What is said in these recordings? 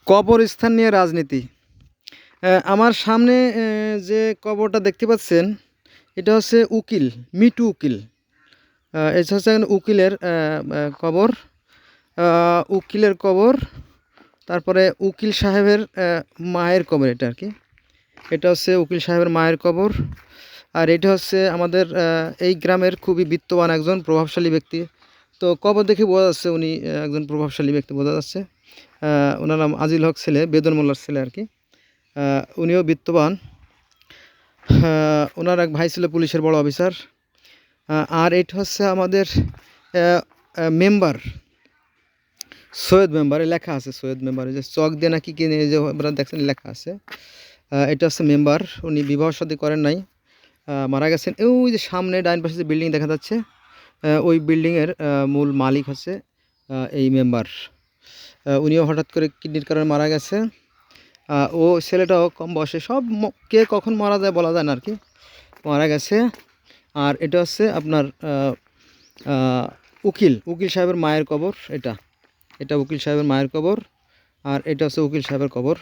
কবরস্থান নিয়ে রাজনীতি। আমার সামনে যে কবরটা দেখতে পাচ্ছেন, এটা হচ্ছে উকিল, মিটু উকিল। এটা হচ্ছে উকিলের কবর। উকিলের কবর, তারপরে উকিল সাহেবের মায়ের কবর এটা আর কি। এটা হচ্ছে উকিল সাহেবের মায়ের কবর। আর এটা হচ্ছে আমাদের এই গ্রামের খুবই বিত্তবান একজন প্রভাবশালী ব্যক্তি। তো কবর দেখে বোঝা যাচ্ছে উনি একজন প্রভাবশালী ব্যক্তি বোঝা যাচ্ছে। ওনার নাম আজিল হক ছেলে, বেদন মোল্লার ছেলে আর কি। উনিও বিত্তবান। ওনার এক ভাই ছিল পুলিশের বড় অফিসার। আর এটা হচ্ছে আমাদের মেম্বার, সৈয়দ মেম্বারে লেখা আছে, সৈয়দ মেম্বারে যে চক দিয়ে নাকি কিনে যে আপনারা দেখছেন লেখা আছে। এটা হচ্ছে মেম্বার। উনি বিবাহ শাদী করেন নাই, মারা গেছেন। ওই যে সামনে ডাইন পাশে যে বিল্ডিং দেখা যাচ্ছে, ওই বিল্ডিংয়ের মূল মালিক হচ্ছে এই মেম্বার। উনিও হঠাৎ করে কিডনির কারণে মারা গেছে। ও ছেলেটাও কম বয়সে, সব কে কখন মারা যায় বলা যায় না আর কি, মারা গেছে। আর এটা হচ্ছে আপনার উকিল সাহেবের মায়ের কবর। এটা এটা উকিল সাহেবের মায়ের কবর। আর এটা হচ্ছে উকিল সাহেবের কবর।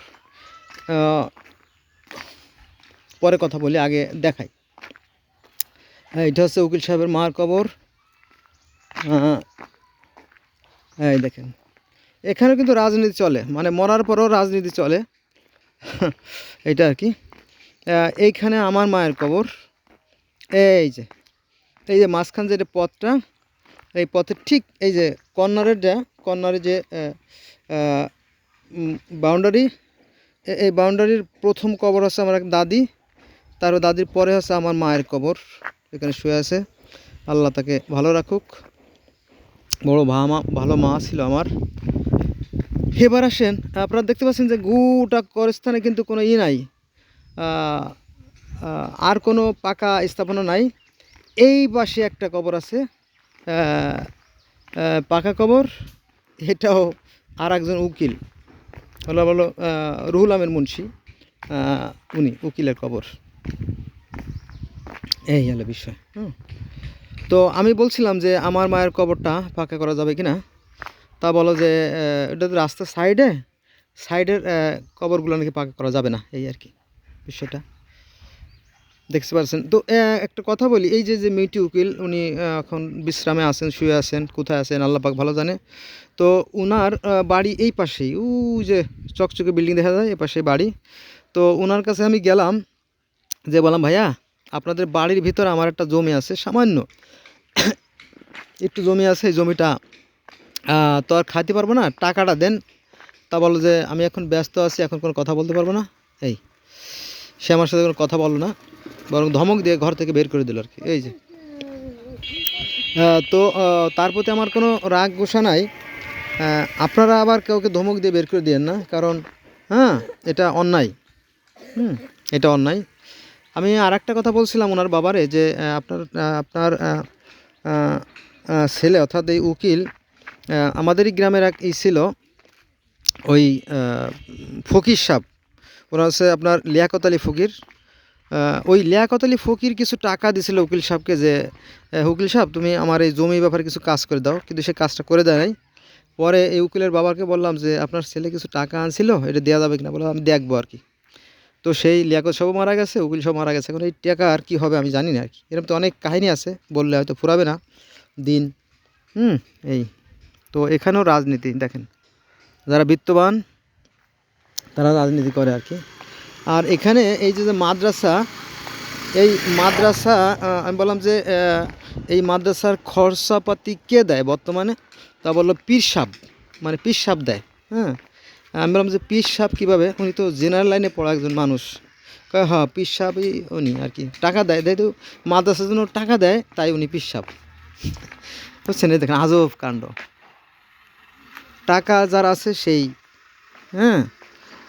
পরে কথা বলি, আগে দেখাই। এটা হচ্ছে উকিল সাহেবের মায়ের কবর। এই দেখেন, এখানে কিন্তু রাজনীতি চলে, মানে মরার পরেও রাজনীতি চলে। এটা আর কি। এইখানে আমার মায়ের কবর। এই যে মাঝখান যে পথটা, এই পথের ঠিক এই যে কর্নারে যে বাউন্ডারি, এই বাউন্ডারির প্রথম কবর হচ্ছে আমার এক দাদি, তারও দাদির পরে হচ্ছে আমার মায়ের কবর। এখানে শুয়ে আছে, আল্লাহ তাকে ভালো রাখুক। বড় ভালো মা ছিল আমার। এবার আসেন, আপনারা দেখতে পাচ্ছেন যে গোটা কবরস্থানে কিন্তু কোনো নাই, আর কোনো পাকা স্থাপনা নাই। এই পাশে একটা কবর আছে, পাকা কবর। এটাও আর একজন উকিল, বলো রুহুল আমের মুন্সি, উনি উকিলের কবর। এই হলো বিষয়। তো আমি বলছিলাম যে আমার মায়ের কবরটা পাকা করা যাবে কি না। তা বলো যে এটা তো রাস্তার সাইডের কবরগুলো নাকি পাকা করা যাবে না, এই আর কি বিষয়টা দেখতে পাচ্ছেন। তো একটা কথা বলি, এই যে মিটি উকিল, উনি এখন বিশ্রামে আছেন, শুয়ে আছেন, কোথায় আছেন আল্লাহ পাক ভালো জানে। তো উনার বাড়ি এই পাশেই, যে চকচকে বিল্ডিং দেখা যায়, এই পাশে বাড়ি। তো ওনার কাছে আমি গেলাম, যে বললাম ভাইয়া, আপনাদের বাড়ির ভিতরে আমার একটা জমি আছে, সামান্য একটু জমি আছে, এই জমিটা তো আর খাইতে পারবো না, টাকাটা দেন। তা বলো যে আমি এখন ব্যস্ত আছি, এখন কোনো কথা বলতে পারবো না। এই সে আমার সাথে কোনো কথা বললো না, বরং ধমক দিয়ে ঘর থেকে বের করে দিল আর কি। এই যে তো তার প্রতি আমার কোনো রাগ গোসা নাই। আপনারা আবার কাউকে ধমক দিয়ে বের করে দিয়েন না, কারণ এটা অন্যায়। এটা অন্যায়। আমি আর একটা কথা বলছিলাম ওনার বাবারে, যে আপনার ছেলে অর্থাৎ এই উকিল আমাদেরই গ্রামের এক ছিল, ওই ফকির সাহেব, ওরা হচ্ছে আপনার লিয়াকত আলী ফকির। ওই লিয়াকত আলী ফকির কিছু টাকা দিয়েছিল উকিল সাহেবকে, যে উকিল সাহেব তুমি আমার এই জমি ব্যাপারে কিছু কাজ করে দাও, কিন্তু সে কাজটা করে দেয় নাই। পরে এই উকিলের বাবাকে বললাম যে আপনার ছেলে কিছু টাকা আনছিল, এটা দেওয়া যাবে কিনা, বললাম আমি দেখবো আর কি। তো সেই লিয়াকত সাহেবও মারা গেছে, উকিল সাহেব মারা গেছে। এখন এই টাকা আর কী হবে আমি জানি না আর কি। এরকম তো অনেক কাহিনী আছে, বললে হয়তো ফুরাবে না দিন। এই তো এখানেও রাজনীতি দেখেন, যারা বিত্তবান তারা রাজনীতি করে আর কি। আর এখানে এই যে মাদ্রাসা, এই মাদ্রাসা আমি বললাম যে এই মাদ্রাসার খরচাপাতি কে দেয় বর্তমানে, তা বললো পীর সাহেব, মানে পীর সাহেব দেয়। আমি বললাম যে পীর সাহেব কীভাবে, উনি তো জেনারেল লাইনে পড়া একজন মানুষ। হ্যাঁ পীর সাহেবই উনি আর কি, টাকা দেয় তো মাদ্রাসার জন্য টাকা দেয়, তাই উনি পীর সাহেব। বুঝছেন, এই দেখেন আজব কাণ্ড। টাকা যার আছে সেই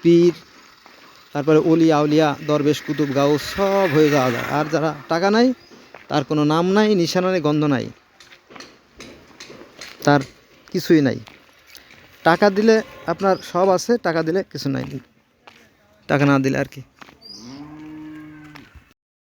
পীর, তারপরে অলিয়া আউলিয়া দরবেশ কুতুব গাউস সব হয়ে যাওয়া যায়। আর যারা টাকা নাই, তার কোনো নাম নাই, নিশানা নেই, গন্ধ নাই, তার কিছুই নাই। টাকা দিলে আপনার সব আছে, টাকা দিলে কিছু নাই, টাকা না দিলে আর কি।